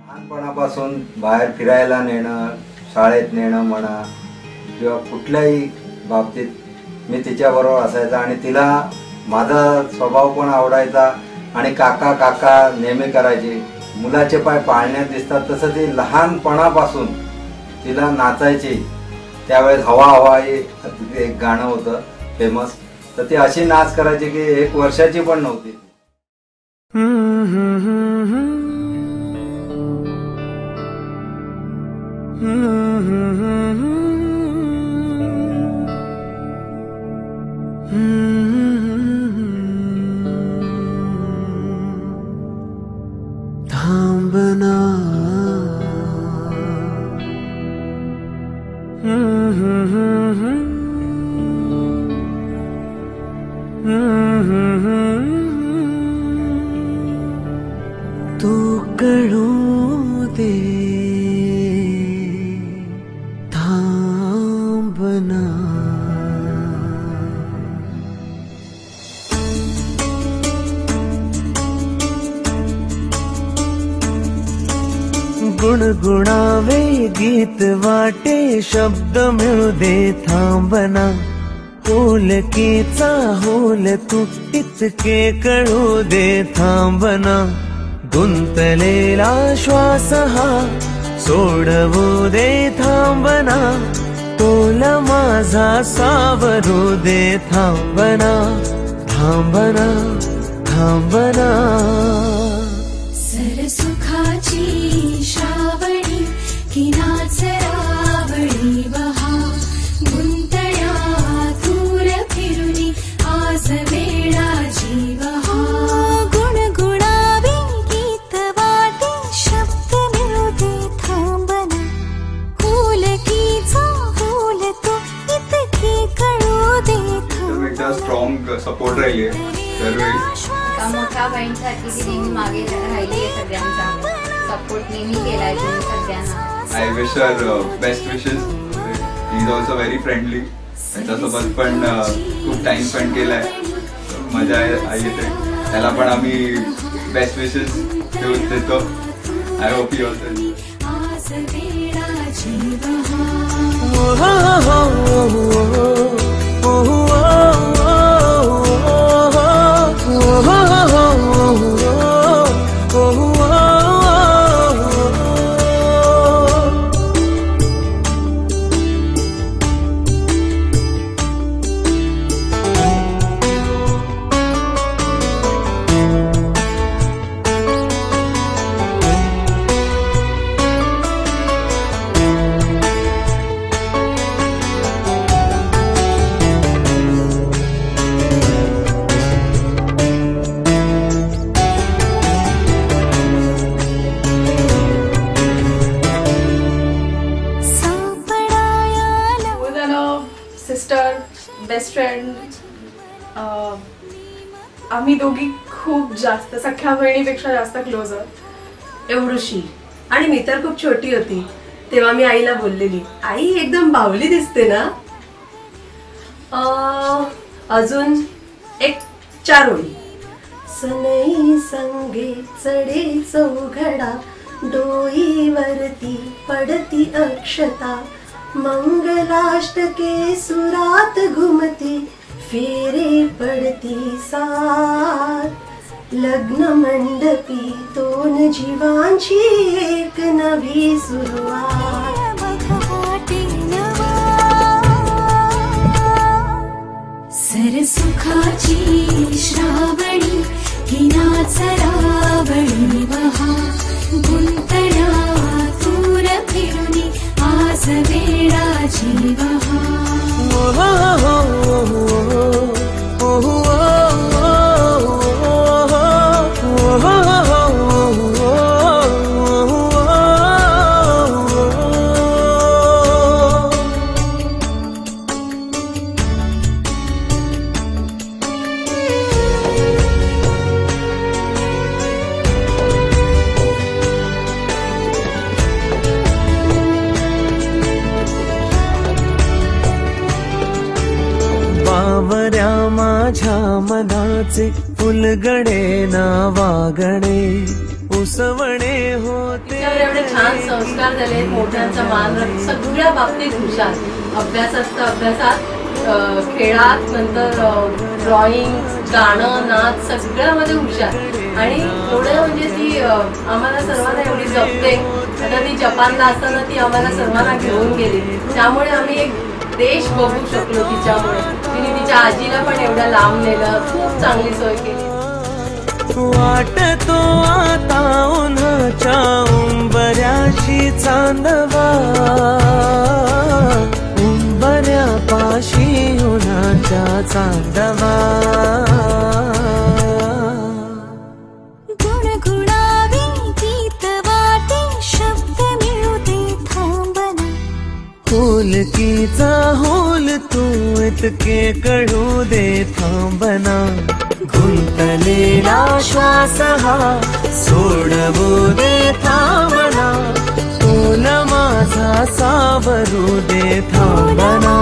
लहानपणापासून बाहेर फिरायला नेणं, शाळेत नेणं म्हणा किंवा कुठल्याही बाबतीत मी तिच्याबरोबर असायचा आणि तिला माझा स्वभाव पण आवडायचा आणि काका काका नेहमी करायची. मुलाचे पाय पाळण्यात दिसतात तसं ती लहानपणापासून तिला नाचायची. त्यावेळेस हवा हवा हे एक गाणं होतं फेमस, तर ती अशी नाच करायची की 1 वर्षाची पण नव्हती. थांबना तू कळू दे थांबना. गुणगुणावे गीत वाटे शब्द मिळू दे थांबना. होलकीचा होल तू इतके कळू दे थांबना. गुंतलेला श्वास हा सोडवू दे थांबना. तोला माझा सावरू दे थांबना. थांबना थांबना. सरसुखाची श्रावणी की नाचरावळी बहा. गुंतळ्या दूर फिरुनी आज वेळाची बहा. गुणगुणावे गीत वाटे शब्द मिळू दे थांबना. होलकीचा होल तो इतके कळू दे थांबना. स्ट्रॉंग सपोर्ट राहिली दरवेळेस. मोठ्या बहिणीसाठी ती नेहमी मागे राहिली आहे. सगळ्यांचा सपोर्ट नेहमी केलाय तुम्ही सगळ्यांना. I wish her best wishes. He is also very friendly. त्याच्यासोबत पण खूप टाइम स्पेंड केलाय. मजा येते. त्याला पण आम्ही बेस्ट विशेस देतो. I hope you also. Sister, best friend. आम्ही दोघी खूप जास्त सख्या बहिणीपेक्षा जास्त क्लोज आहोत. एवढीशी. आणि मी तर खूप छोटी होती तेव्हा मी आईला बोललेली, आई एकदम बावली दिसते ना. अजून एक 4 ओळी. सनई संगे चढे चौघडा. डोईवरती पडती अक्षता. मंगलाष्टके सुरात घुमती. फेरे पडती सात. लग्न मंडपी दोन जीवांची एक नवी सुरुवात. सरसुखाची श्रावणी की नाचरावळी बहा. गुंतळ्या दूर फिरुनी आज वेळाची बहा. माझ्या मनाचे फुलगडे ना वागणे मुसवणे होते तिच्यावर एवढे छान संस्कार झाले, मोठ्यांचा मान राखणे, सगळ्या बाबतीत हुशार. अभ्यासात तर अभ्यासात, खेळात, नंतर ड्रॉइंग, गाणं, नाच सगळ्यामध्ये हुशार. आणि एवढं म्हणजे ती आम्हाला सर्वांना एवढी जपते. आता ती जपानला असताना ती आम्हाला सर्वांना घेऊन गेली, त्यामुळे आम्ही एक देश बघू शकलो तिच्यामुळे. तिने तिच्या आजीला पण एवढं लांब नेलं, खूप चांगली सोय केली. वाटतो आता उन्हाच्या उंबऱ्याशी चांदवा, उंबऱ्यापाशी उन्हाच्या चांदवा. गुणगुणावी गीत वाटे, शब्द मिळू दे थांबना. होलकीचा होल तू इतके कळू दे थांबना. गुंतलेला श्वास हा सोडवू दे थांबना. तोल माझा सावरू दे थांबना.